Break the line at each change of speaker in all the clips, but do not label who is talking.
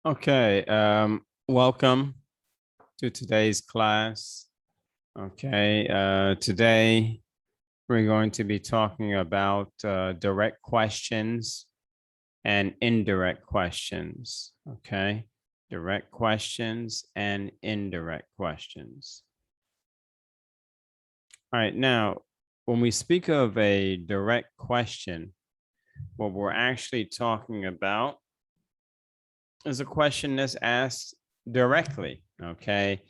Okay, welcome to today's class. Okay, today we're going to be talking about direct questions and indirect questions. Okay, direct questions and indirect questions. All right, now, when we speak of a direct question, what we're actually talking about is a question that's asked directly. Okay.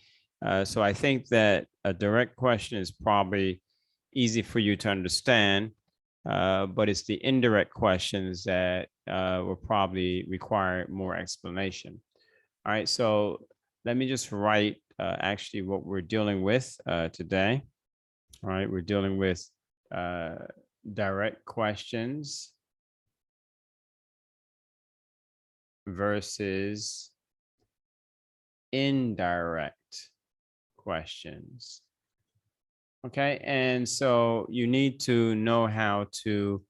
So I think that a direct question is probably easy for you to understand, but it's the indirect questions that will probably require more explanation. All right. So let me just write actually what we're dealing with today. All right. We're dealing with uh, direct questions versus indirect questions. Okay, and so you need to know how to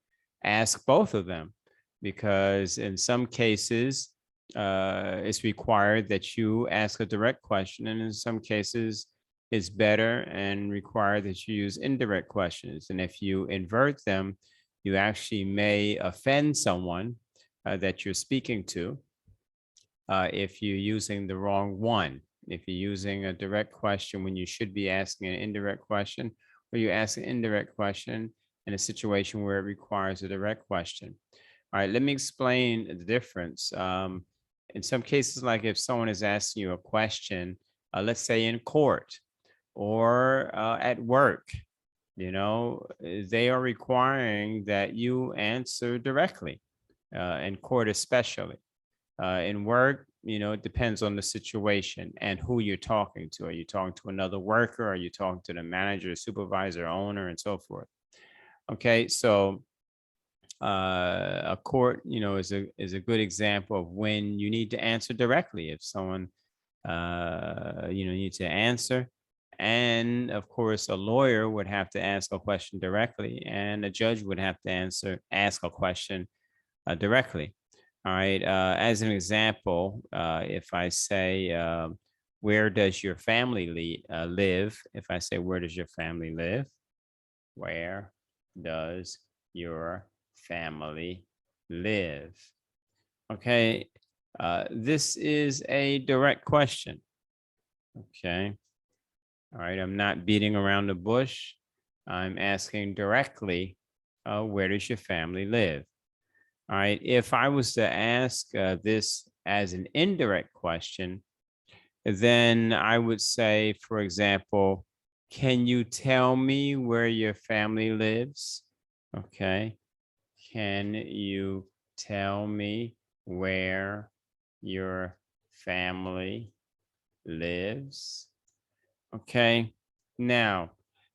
ask both of them because in some cases, it's required that you ask a direct question, and in some cases, it's better and required that you use indirect questions. And if you invert them, you actually may offend someone that you're speaking to if you're using the wrong one. If you're using a direct question when you should be asking an indirect question, or you ask an indirect question in a situation where it requires a direct question. All right, let me explain the difference. In some cases, like if someone is asking you a question, let's say in court or at work, they are requiring that you answer directly in court, especially. In work, it depends on the situation and who you're talking to. Are you talking to another worker? Are you talking to the manager, supervisor, owner, and so forth? Okay, so a court, is a good example of when you need to answer directly. If someone, needs to answer, and of course, a lawyer would have to ask a question directly, and a judge would have to ask a question directly. All right. As an example, if I say, where does your family live? If I say, where does your family live? Where does your family live? Okay. This is a direct question. Okay. All right. I'm not beating around the bush. I'm asking directly, where does your family live? All right. If I was to ask this as an indirect question, then I would say, for example, can you tell me where your family lives? Okay. Can you tell me where your family lives? Okay. Now,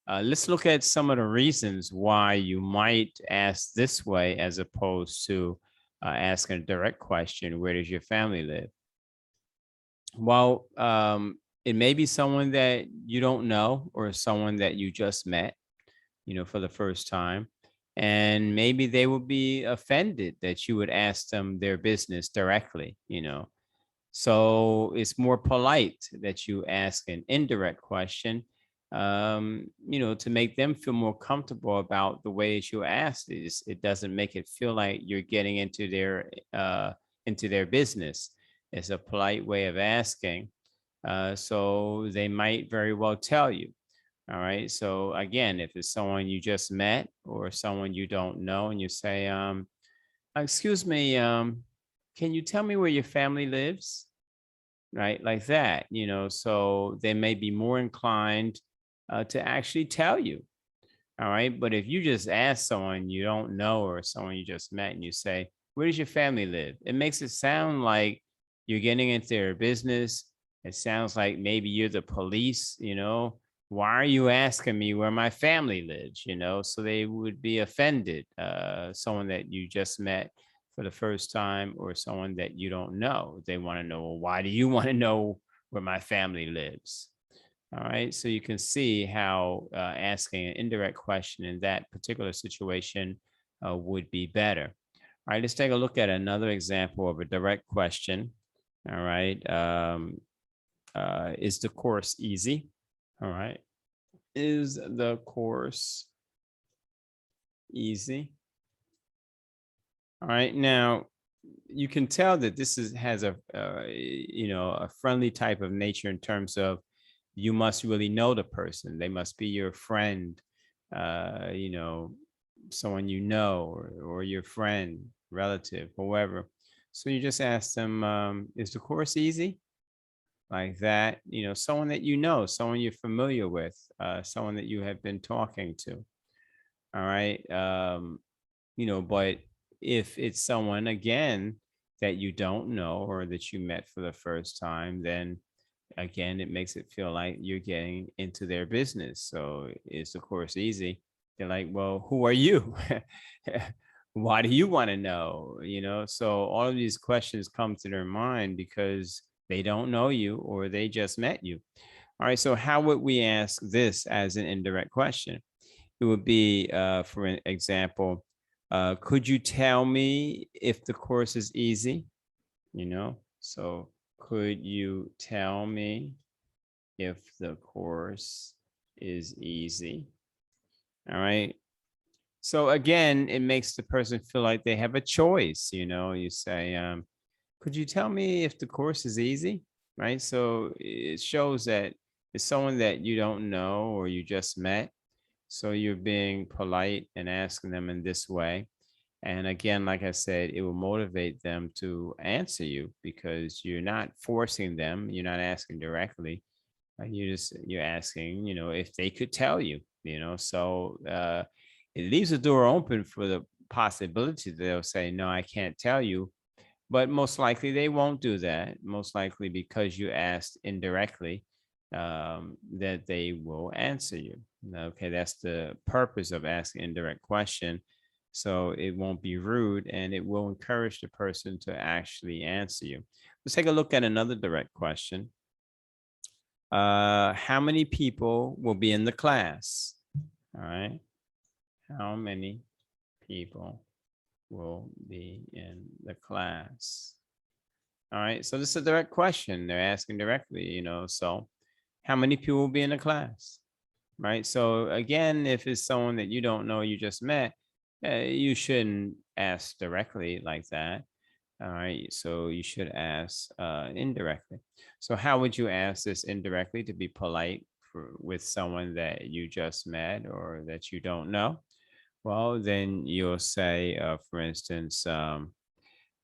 let's look at some of the reasons why you might ask this way as opposed to asking a direct question, where does your family live? Well, it may be someone that you don't know or someone that you just met, for the first time. And maybe they would be offended that you would ask them their business directly. So it's more polite that you ask an indirect question, to make them feel more comfortable about the way that you ask this. It doesn't make it feel like you're getting into their business. It's a polite way of asking. So they might very well tell you. All right. So again, if it's someone you just met or someone you don't know, and you say, excuse me, can you tell me where your family lives? Right, like that, so they may be more inclined to actually tell you. All right, but if you just ask someone you don't know or someone you just met and you say, where does your family live? It makes it sound like you're getting into their business. It sounds like maybe you're the police. Why are you asking me where my family lives? So they would be offended, someone that you just met for the first time or someone that you don't know. They want to know, well, why do you want to know where my family lives? All right. So you can see how asking an indirect question in that particular situation would be better. All right. Let's take a look at another example of a direct question. All right. Is the course easy? All right. Is the course easy? All right. Now, you can tell that this has a a friendly type of nature in terms of you must really know the person. They must be your friend, uh, you know, someone you know, or your friend, relative, whoever. So you just ask them, is the course easy? Like that, someone that you know, someone you're familiar with, someone that you have been talking to. All right. But if it's someone again that you don't know or that you met for the first time, then again, it makes it feel like you're getting into their business. So it's of course easy. They're like, well, who are you? Why do you want to know? So all of these questions come to their mind because they don't know you or they just met you. All right. So how would we ask this as an indirect question? It would be, for an example, could you tell me if the course is easy? So could you tell me if the course is easy? All right. So again, it makes the person feel like they have a choice. You say, could you tell me if the course is easy? Right. So it shows that it's someone that you don't know or you just met. So you're being polite and asking them in this way. And again, like I said, it will motivate them to answer you because you're not forcing them. You're not asking directly. You're asking, if they could tell you, So it leaves the door open for the possibility that they'll say, no, I can't tell you. But most likely they won't do that. Most likely because you asked indirectly, that they will answer you. Okay, that's the purpose of asking indirect question. So it won't be rude and it will encourage the person to actually answer you. Let's take a look at another direct question. How many people will be in the class? All right. How many people will be in the class? All right. So this is a direct question. They're asking directly, So how many people will be in the class? Right. So again, if it's someone that you don't know, you just met, you shouldn't ask directly like that. All right. So you should ask indirectly. So how would you ask this indirectly to be polite with someone that you just met or that you don't know? Well, then you'll say, for instance,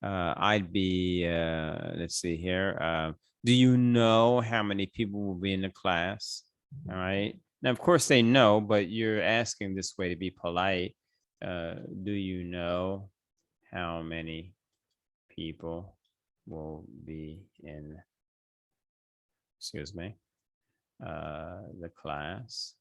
I'd be, let's see here. Do you know how many people will be in the class? All right. Now, of course, they know, but you're asking this way to be polite. Do you know how many people will be in, excuse me, the class?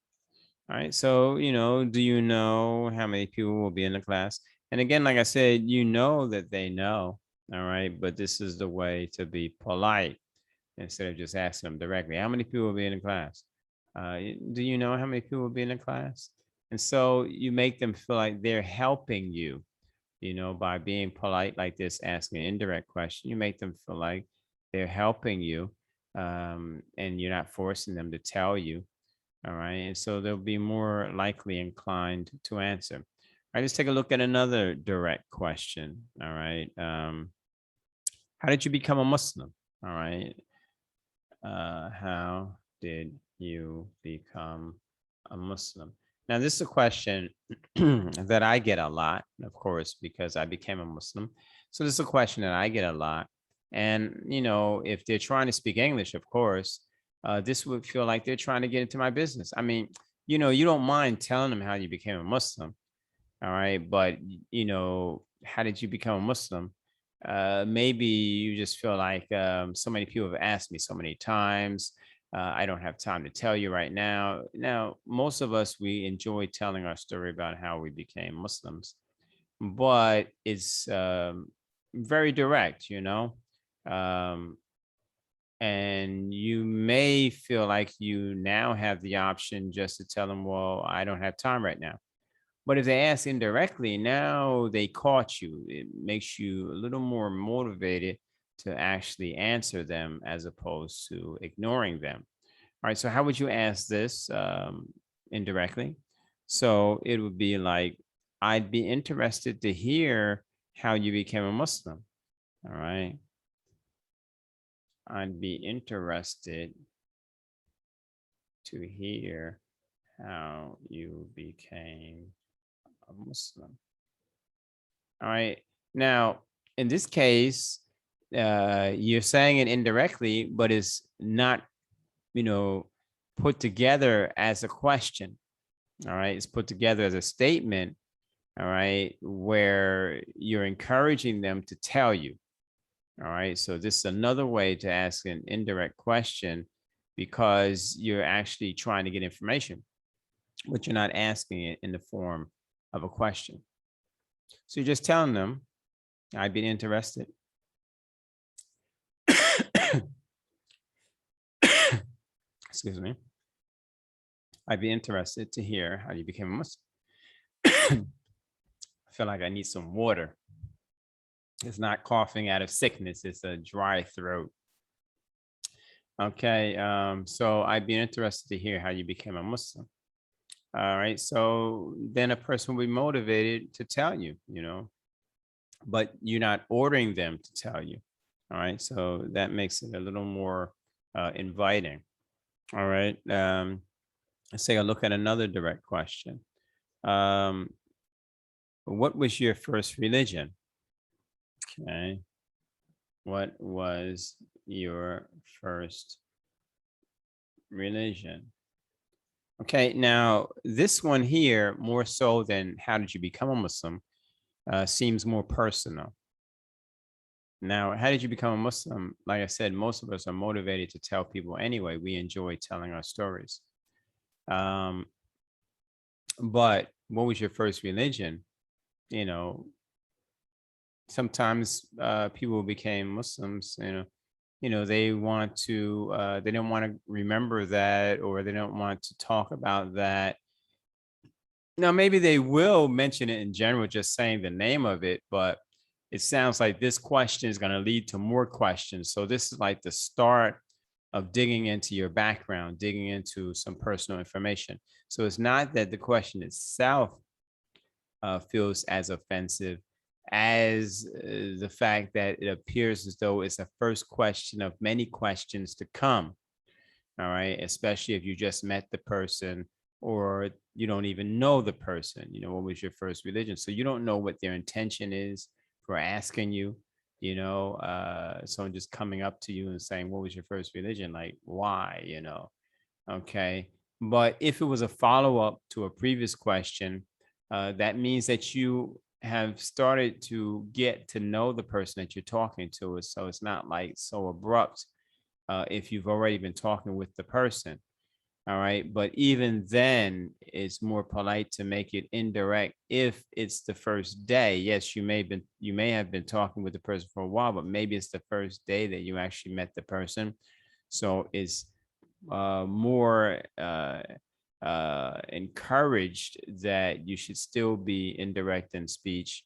All right. So, do you know how many people will be in the class? And again, like I said, you know that they know. All right. But this is the way to be polite instead of just asking them directly, how many people will be in the class? Do you know how many people will be in the class? And so you make them feel like they're helping you, by being polite like this, asking an indirect question. You make them feel like they're helping you, and you're not forcing them to tell you. All right. And so they'll be more likely inclined to answer. All right. Let's take a look at another direct question. All right. How did you become a Muslim? All right. How did you become a Muslim? Now, this is a question that I get a lot, of course, because I became a Muslim. So this is a question that I get a lot. And, if they're trying to speak English, of course, this would feel like they're trying to get into my business. I mean, you don't mind telling them how you became a Muslim. All right. But, how did you become a Muslim? Maybe you just feel like, so many people have asked me so many times. I don't have time to tell you right now. Now, most of us, we enjoy telling our story about how we became Muslims, but it's very direct, Um, and you may feel like you now have the option just to tell them, well, I don't have time right now. But if they ask indirectly, now they caught you. It makes you a little more motivated to actually answer them as opposed to ignoring them. All right, so how would you ask this indirectly? So it would be like, I'd be interested to hear how you became a Muslim. All right. I'd be interested to hear how you became a Muslim. All right. Now, in this case, you're saying it indirectly, but it's not, put together as a question. All right. It's put together as a statement. All right. Where you're encouraging them to tell you. All right. So this is another way to ask an indirect question because you're actually trying to get information, but you're not asking it in the form of a question. So you're just telling them, I'd be interested. Excuse me. I'd be interested to hear how you became a Muslim. I feel like I need some water. It's not coughing out of sickness, it's a dry throat. Okay, so I'd be interested to hear how you became a Muslim. All right, so then a person will be motivated to tell you, but you're not ordering them to tell you. All right, so that makes it a little more inviting. All right, let's take a look at another direct question. What was your first religion? Okay. What was your first religion? Okay, now this one here, more so than how did you become a Muslim, seems more personal. Now, how did you become a Muslim? Like I said, most of us are motivated to tell people anyway. We enjoy telling our stories. But what was your first religion? Sometimes people became Muslims, they want to, they don't want to remember that, or they don't want to talk about that. Now, maybe they will mention it in general, just saying the name of it, but it sounds like this question is going to lead to more questions. So this is like the start of digging into your background, digging into some personal information. So it's not that the question itself feels as offensive as the fact that it appears as though it's a first question of many questions to come. All right, especially if you just met the person or you don't even know the person. What was your first religion? So you don't know what their intention is for asking you. Someone just coming up to you and saying, what was your first religion? Like, why? Okay. But if it was a follow-up to a previous question, that means that you have started to get to know the person that you're talking to. So it's not like so abrupt if you've already been talking with the person. All right. But even then, it's more polite to make it indirect if it's the first day. Yes, you may have been talking with the person for a while, but maybe it's the first day that you actually met the person. So it's more encouraged that you should still be indirect in speech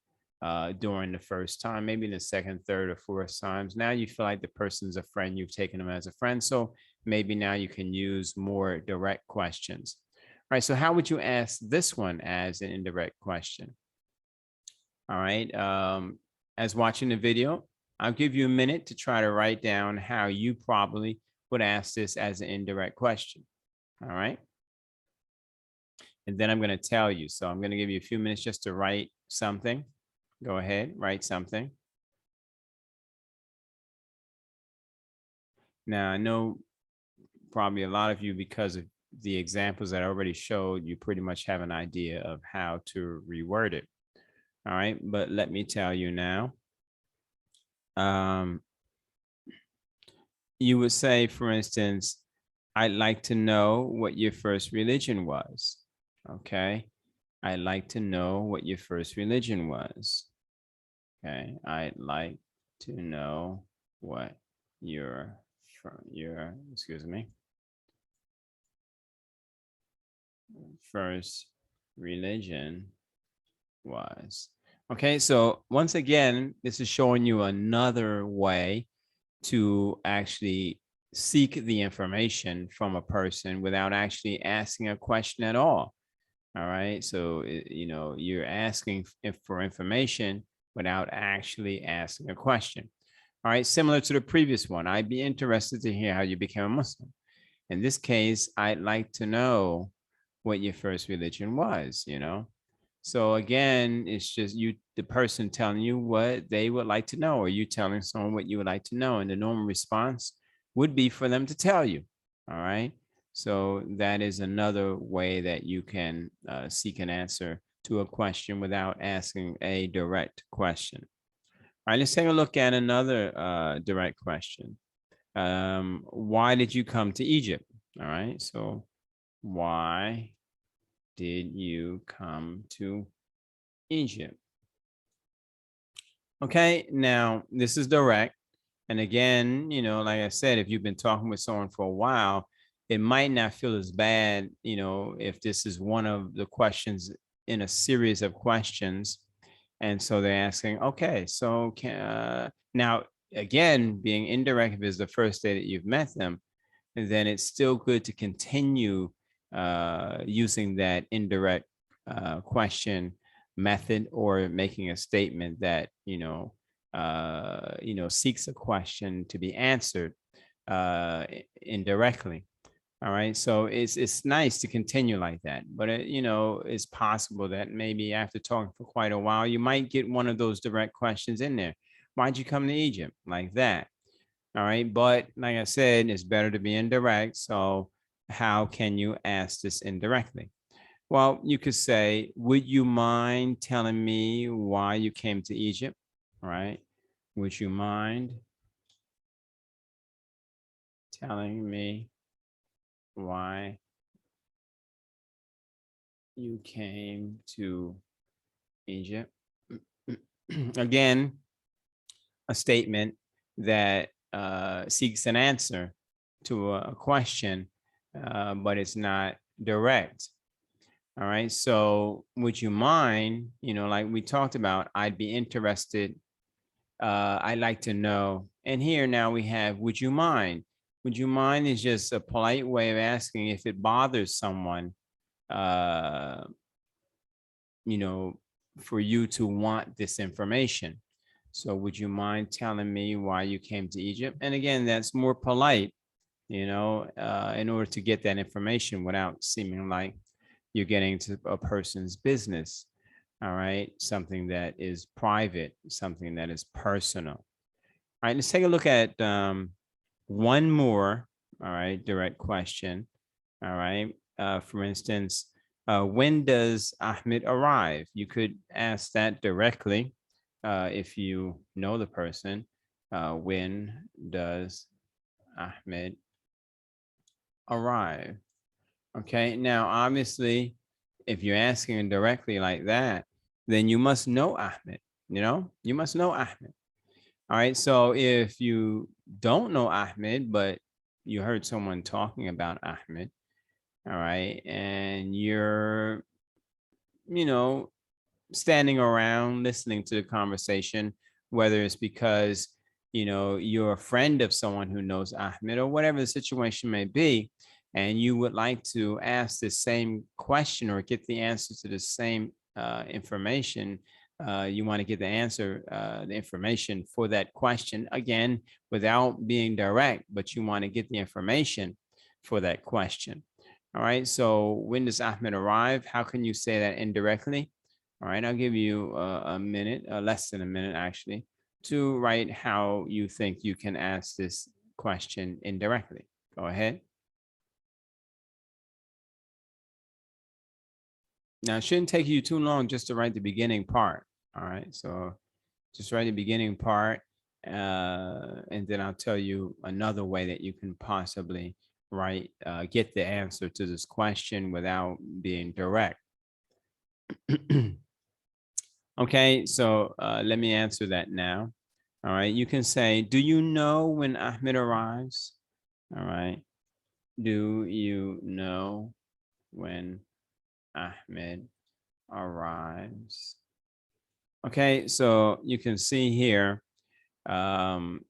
during the first time, maybe the second, third, or fourth times. Now you feel like the person's a friend, you've taken them as a friend. So maybe now you can use more direct questions. All right, so how would you ask this one as an indirect question? All right, as watching the video, I'll give you a minute to try to write down how you probably would ask this as an indirect question. All right. And then I'm going to tell you. So I'm going to give you a few minutes just to write something. Go ahead, write something. Now, I know probably a lot of you, because of the examples that I already showed, you pretty much have an idea of how to reword it. All right. But let me tell you now. You would say, for instance, I'd like to know what your first religion was. Okay. I'd like to know what your first religion was. Okay. I'd like to know what your excuse me, first religion was. Okay. So once again, this is showing you another way to actually seek the information from a person without actually asking a question at all. All right. So, you're asking for information without actually asking a question. All right. Similar to the previous one, I'd be interested to hear how you became a Muslim. In this case, I'd like to know what your first religion was. So again, it's just the person telling you what they would like to know, or you telling someone what you would like to know. And the normal response would be for them to tell you. All right. So that is another way that you can seek an answer to a question without asking a direct question. All right, let's take a look at another direct question. Why did you come to Egypt? All right, so why did you come to Egypt? Okay, now this is direct. And again, like I said, if you've been talking with someone for a while, it might not feel as bad, if this is one of the questions in a series of questions. And so they're asking, okay, so now again, being indirect, if it's the first day that you've met them, then it's still good to continue using that indirect question method, or making a statement that seeks a question to be answered indirectly. All right, so it's nice to continue like that, but it's possible that maybe after talking for quite a while, you might get one of those direct questions in there. Why'd you come to Egypt? Like that. All right. But like I said, it's better to be indirect. So how can you ask this indirectly? Well, you could say, would you mind telling me why you came to Egypt? All right. Would you mind telling me why you came to Egypt? Again, a statement that seeks an answer to a question, but it's not direct. All right. So would you mind, like we talked about, I'd be interested. I'd like to know. And here now we have, would you mind? Would you mind is just a polite way of asking if it bothers someone, uh, you know, for you to want this information. So would you mind telling me why you came to Egypt? And again, that's more polite, in order to get that information without seeming like you're getting to a person's business. All right. Something that is private, something that is personal. All right. Let's take a look at one more. All right. Direct question. All right. For instance, when does Ahmed arrive? You could ask that directly if you know the person. When does Ahmed arrive? Okay. Now, obviously, if you're asking directly like that, then you must know Ahmed. You must know Ahmed. All right. So if you don't know Ahmed, but you heard someone talking about Ahmed, all right, and you're, you know, standing around listening to the conversation, whether it's because, you're a friend of someone who knows Ahmed, or whatever the situation may be, and you would like to ask the same question or get the answer to the same information. You want to get the answer, the information for that question, again, without being direct, but you want to get the information for that question. All right. So when does Ahmed arrive? How can you say that indirectly? All right, I'll give you a minute, less than a minute actually, to write how you think you can ask this question indirectly. Go ahead. Now, it shouldn't take you too long just to write the beginning part. All right, so just write the beginning part, and then I'll tell you another way that you can possibly get the answer to this question without being direct. Okay, so let me answer that now. All right, you can say, do you know when Ahmed arrives? All right, do you know when Ahmed arrives? Okay, so you can see here, um,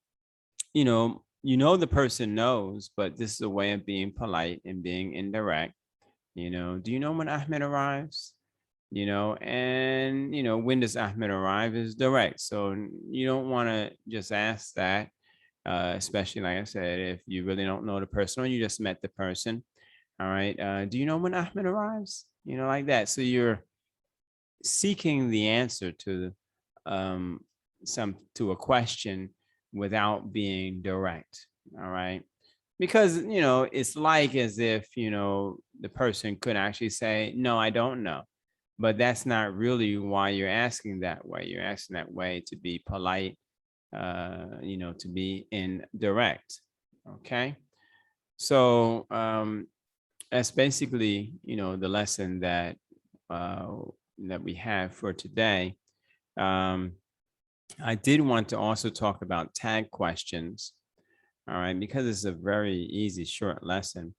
you know the person knows, but this is a way of being polite and being indirect. Do you know when Ahmed arrives? And when does Ahmed arrive is direct. So you don't want to just ask that, especially like I said, if you really don't know the person or you just met the person. All right. Do you know when Ahmed arrives? Like that. So you're seeking the answer um, to a question without being direct. All right. Because it's like as if the person could actually say, no, I don't know. But that's not really why you're asking that way. You're asking that way to be polite, to be indirect. Okay. So that's basically the lesson uh, that we have for today. um, I did want to also talk about tag questions, all right, because it's a very easy short lesson,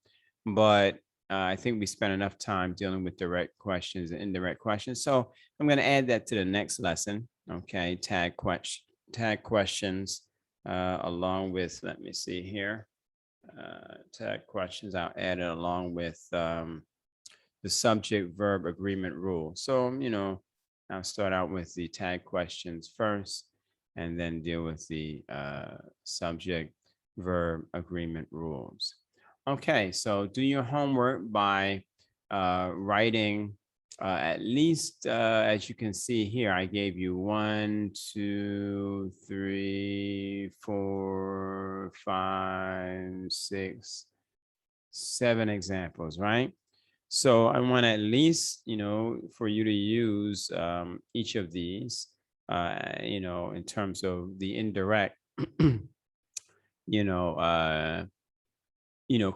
but I think we spent enough time dealing with direct questions and indirect questions, so I'm going to add that to the next lesson. Okay, tag questions, along with, let me see here, tag questions, I'll add it along with the subject verb agreement rule. So, I'll start out with the tag questions first and then deal with the subject verb agreement rules. Okay, so do your homework by writing at least, as you can see here, I gave you 1, 2, 3, 4, 5, 6, 7 examples, right? So I want at least, for you to use each of these, in terms of the indirect, you know, uh,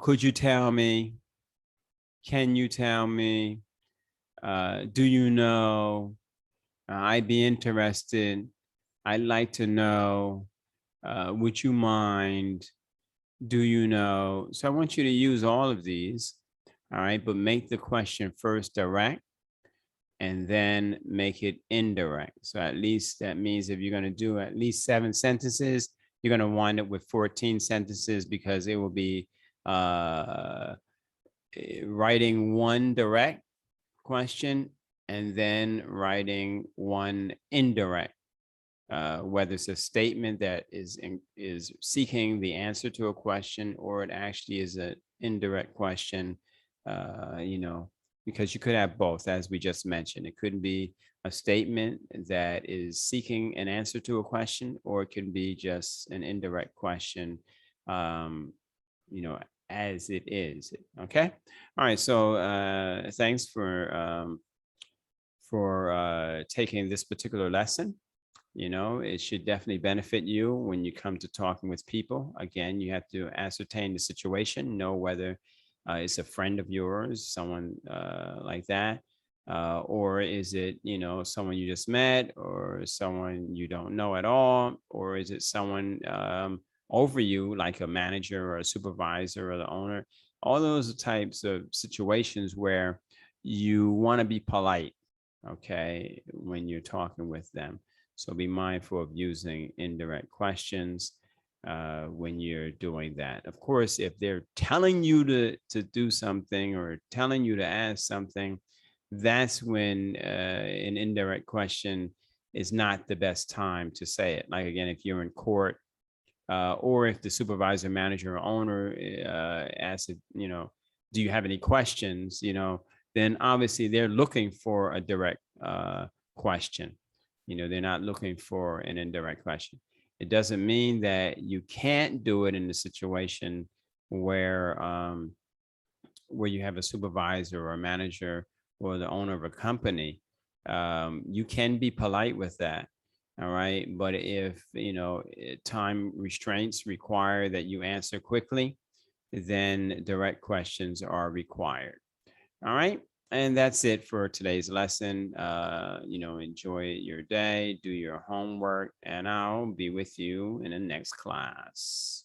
could you tell me? Can you tell me? Do you know? I'd be interested. I'd like to know. Would you mind? Do you know? So I want you to use all of these, all right, but make the question first direct and then make it indirect. So at least that means if you're going to do at least 7 sentences, you're going to wind up with 14 sentences because it will be uh, writing one direct question and then writing one indirect, whether it's a statement that is seeking the answer to a question or it actually is an indirect question, uh, you know, because you could have both, as we just mentioned. It could be a statement that is seeking an answer to a question, or it can be just an indirect question, um, you know, as it is. Okay. All right. So thanks for taking this particular lesson. It should definitely benefit you when you come to talking with people. Again, you have to ascertain the situation, know whether it's a friend of yours, someone like that, or is it, someone you just met, or someone you don't know at all, or is it someone over you, like a manager or a supervisor or the owner? All those types of situations where you want to be polite, okay, when you're talking with them. So be mindful of using indirect questions when you're doing that. Of course, if they're telling you to do something or telling you to ask something, that's when an indirect question is not the best time to say it. Like, again, if you're in court, or if the supervisor, manager, or owner asks, do you have any questions? Then obviously they're looking for a direct question. They're not looking for an indirect question. It doesn't mean that you can't do it in the situation where you have a supervisor or a manager or the owner of a company. You can be polite with that. All right. But if, time restraints require that you answer quickly, then direct questions are required. All right. And that's it for today's lesson. Enjoy your day, do your homework, and I'll be with you in the next class.